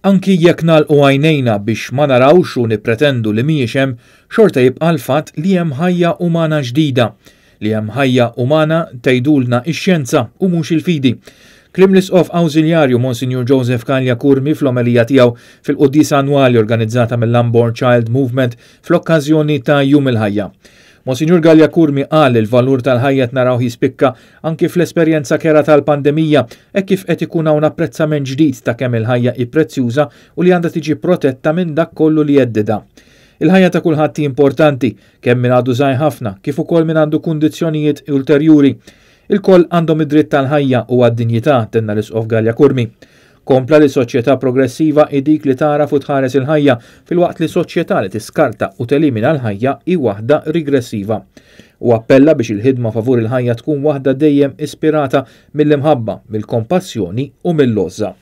Anki jekk nagħlqu għajnejna biex ma narawx u nippretendu li mhijiex hemm, xorta jibqa' l-fatt li hemm ħajja umana ġdida, li hemm ħajja umana tgħidulna x-xjenza u mhux il-fidi. Kliem l-Isqof Awżiljarju Monsignor Joseph Kalja Kurmi fl-omelija tiegħu fil-qudiesa annwali organizzata mill-Lamborn Child Movement fl-okkażjoni ta' Jum il-Ħajja. Monsignor Kalja Kurmi qal il-valur tal-ħajja naraw jispikka anki fl-esperjenza kera tal-pandemija e kif qed ikun hawn apprezzament ġdid ta' kemm il-ħajja hi prezzjuża u li għandha tiġi protetta minn dak kollu li jeddida. Il-ħajja ta' kulħadd importanti kemm min għadu żgħir ħafna kif ukoll min għandu kundizzjonijiet ulterjuri. Il-koll għandhom id-dritt tal-ħajja u għad-dinjità tenna l-Isqof Kalja Kurmi. Kompla li soċjetà progressiva dik li tara fu tħares il-ħajja fil-waqt li soċjetà li tiskarta u telimina l-ħajja hi waħda rigressiva. U appella biex il-ħidma favur il-ħajja tkun waħda dejjem ispirata mill-imħabba, mill-kompassjoni u mill-lozza.